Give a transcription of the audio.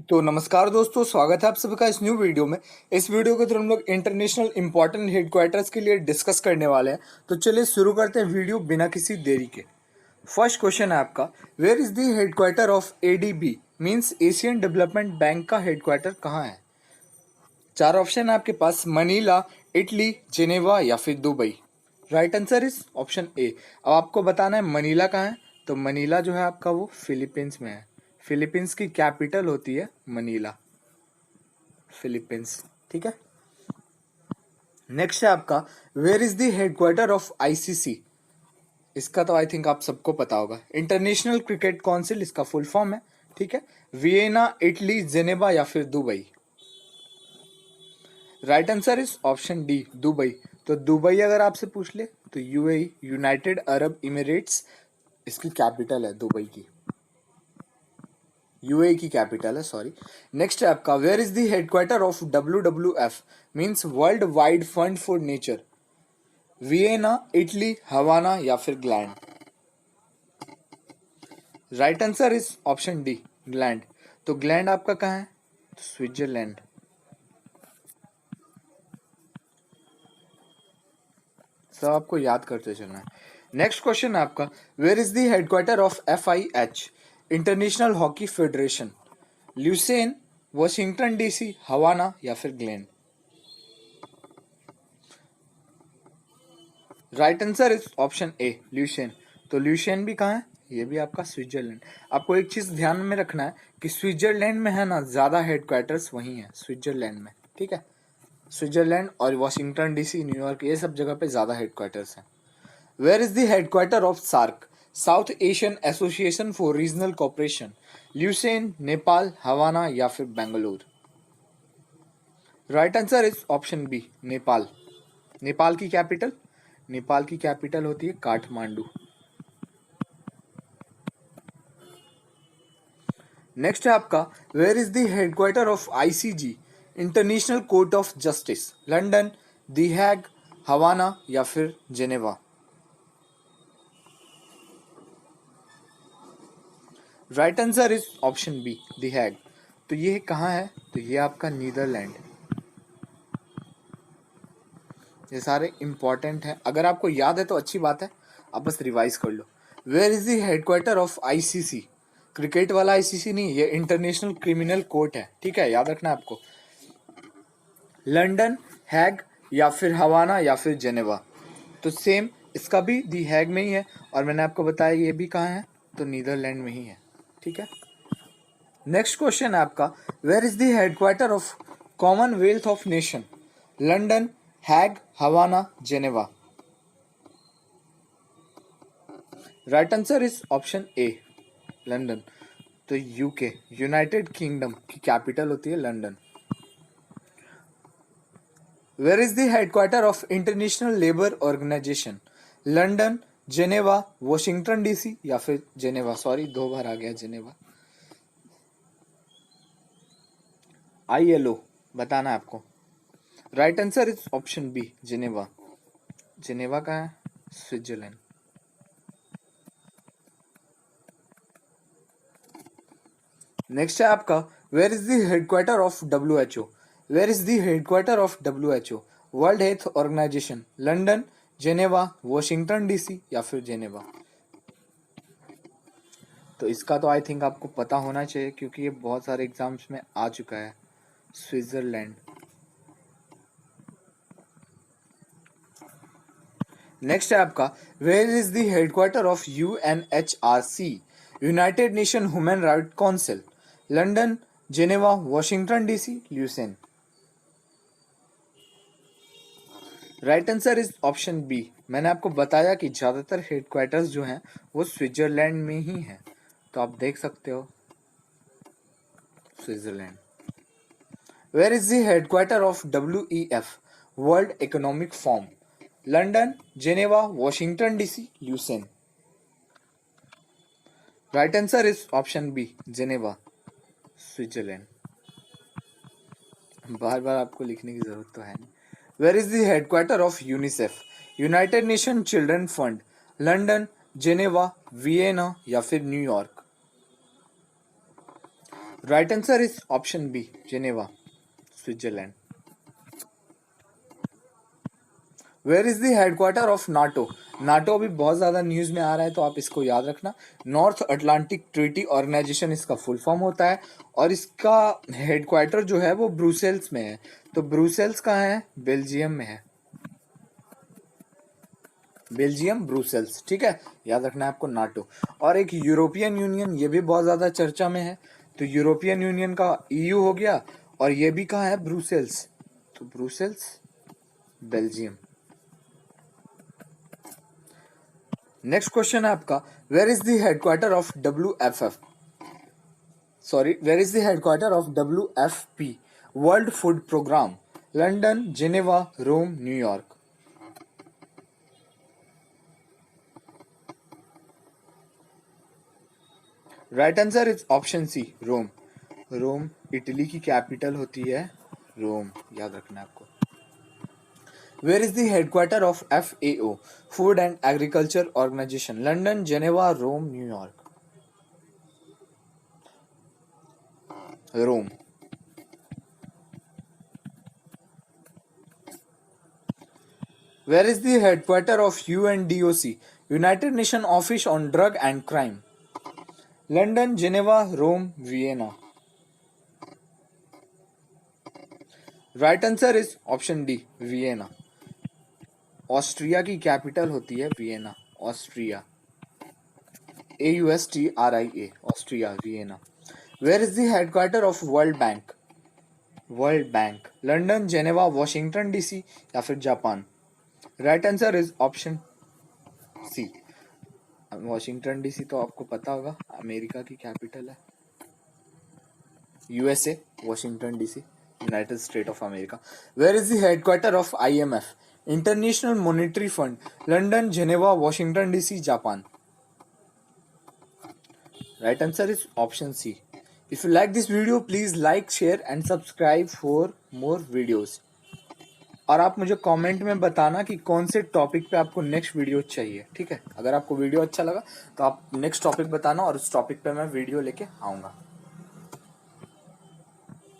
तो नमस्कार दोस्तों, स्वागत है आप सभी का इस न्यू वीडियो में। इस वीडियो के थ्रू हम लोग इंटरनेशनल इंपॉर्टेंट हेडक्वार्टर्स के लिए डिस्कस करने वाले हैं। तो चलिए शुरू करते हैं वीडियो बिना किसी देरी के। फर्स्ट क्वेश्चन है आपका, where is the headquarter of ADB means Asian Development Bank का हेडक्वार्टर कहाँ है? चार ऑप्शन है आपके पास, मनीला, इटली, जेनेवा या फिर Dubai. Right answer is option ए। अब आपको बताना है मनीला कहाँ है। तो मनीला जो है आपका वो फिलीपींस में है। फिलीपींस की कैपिटल होती है मनीला, फिलीपींस। ठीक है। नेक्स्ट है आपका, where is the headquarter of ICC. इसका तो आई थिंक आप सबको पता होगा, इंटरनेशनल क्रिकेट काउंसिल इसका फुल फॉर्म है। ठीक है। वियना, इटली, जेनेवा या फिर Dubai. Right answer is option D, Dubai. तो दुबई अगर आपसे पूछ ले तो यूएई, यूनाइटेड अरब इमिरेट्स, इसकी कैपिटल है दुबई की। यूएई की कैपिटल है, सॉरी। नेक्स्ट है आपका, where is the headquarter of WWF means world wide fund for nature. Vienna, Italy, Havana या फिर Gland. Right answer is option D, Gland. तो ग्लैंड आपका कहाँ है? स्विट्जरलैंड। सब आपको याद करते चलना है। नेक्स्ट क्वेश्चन है आपका, where is the headquarter of FIH international hockey federation. Lausanne, Washington DC, Havana या फिर Gland. Right answer is option A, Lausanne. तो ल्यूसेन भी कहाँ है? ये भी आपका स्विट्जरलैंड। आपको एक चीज ध्यान में रखना है कि स्विट्जरलैंड में है ना ज्यादा हेडक्वार्टर्स वही है, स्विट्जरलैंड में। ठीक है। स्विट्जरलैंड और वॉशिंगटन डीसी, न्यूयॉर्क, ये सब जगह पे ज्यादा हेडक्वार्टर्स हैं। Where is the headquarter of SAARC South Asian association for regional cooperation. Lausanne, Nepal, Havana या फिर Bengaluru. Right answer is option B, Nepal. Nepal की कैपिटल, नेपाल की कैपिटल होती है काठमांडू। नेक्स्ट है आपका, where is the headquarter of ICJ international court of justice. London, the Hague, Havana या फिर Geneva. Right answer is option B, the Hague. तो ये कहाँ है? तो ये आपका नीदरलैंड। ये सारे इंपॉर्टेंट हैं, अगर आपको याद है तो अच्छी बात है, आप बस रिवाइज कर लो। Where is the headquarter of ICC, cricket वाला ICC नहीं, ये इंटरनेशनल क्रिमिनल कोर्ट है। ठीक है, याद रखना आपको। लंदन, हैग या फिर हवाना या फिर जेनेवा। तो सेम इसका भी दी हैग में ही है, और मैंने आपको बताया ये भी कहाँ है, तो नीदरलैंड में ही है। ठीक है। नेक्स्ट क्वेश्चन है आपका, where is the headquarter of Commonwealth of nation. London, Hague, Havana, Geneva. Right answer is option A, London. तो यूके, यूनाइटेड किंगडम की कैपिटल होती है London. Where is the headquarter of international labour organization. London, Geneva, Washington DC या फिर Geneva, sorry दो बार आ गया Geneva. ILO बताना है आपको। Right answer is option B, Geneva. Geneva का है स्विट्जरलैंड। नेक्स्ट है आपका, where is the headquarter of WHO। Where is the headquarter of WHO World Health Organization. London, Geneva, Washington DC या फिर जेनेवा। तो इसका तो आई थिंक आपको पता होना चाहिए, क्योंकि ये बहुत सारे एग्जाम्स में आ चुका है, स्विट्जरलैंड। नेक्स्ट है आपका, where is the headquarter of UNHRC United nation human right council. London, Geneva, Washington DC, Lausanne. Right answer is option B. मैंने आपको बताया कि ज्यादातर हेडक्वार्टर्स जो हैं वो स्विट्जरलैंड में ही हैं, तो आप देख सकते हो Switzerland. Where is the headquarter of WEF world economic forum. London, Geneva, Washington DC, Lausanne. Right answer is option B, Geneva, Switzerland. बार बार आपको लिखने की जरूरत तो है नहीं। Where is the headquarter of UNICEF United nation children fund. London, Geneva, Vienna या फिर New York. Right answer is option B, Geneva, Switzerland. Where is the headquarter of NATO? NATO अभी बहुत ज्यादा न्यूज में आ रहा है, तो आप इसको याद रखना। नॉर्थ अटलांटिक ट्रीटी ऑर्गेनाइजेशन इसका फुल फॉर्म होता है, और इसका हेडक्वार्टर जो है वो ब्रुसेल्स में है। तो ब्रुसेल्स कहाँ है? बेल्जियम में है। बेल्जियम, ब्रुसेल्स, ठीक है, याद रखना है आपको नाटो। और एक यूरोपियन यूनियन, ये भी बहुत ज्यादा चर्चा में है। तो यूरोपियन यूनियन का ईयू हो गया, और ये भी कहाँ है? ब्रुसेल्स। तो ब्रुसेल्स, बेल्जियम। नेक्स्ट क्वेश्चन है आपका, where is the headquarter of WFF? Sorry, where is the headquarter of WFP, World Food Programme? London, Geneva, Rome, New York. Right answer is option C, Rome. Rome Italy की capital होती है, Rome, याद रखना है आपको। Where is the headquarter of FAO, Food and Agriculture Organization? London, Geneva, Rome, New York. Rome. Where is the headquarter of UNDOC, United Nation office on drug and crime? London, Geneva, Rome, Vienna. Right answer is option D, Vienna. Austria की capital होती है Vienna, Austria, AUSTRIA, Austria, Vienna. Where is the headquarter of World Bank? World Bank, London, Geneva, Washington DC या फिर Japan? Right answer is option C, Washington DC। तो आपको पता होगा America की कैपिटल है, USA, Washington DC, United State of America. Where is the headquarter of IMF, International Monetary Fund? London, Geneva, Washington DC, Japan? Right answer is option C. If you like this video, please like, share and subscribe for more videos. और आप मुझे comment में बताना कि कौन से topic पे आपको नेक्स्ट वीडियो चाहिए, ठीक है? अगर आपको वीडियो अच्छा लगा तो आप नेक्स्ट टॉपिक बताना, और उस टॉपिक पे मैं वीडियो लेके आऊँगा।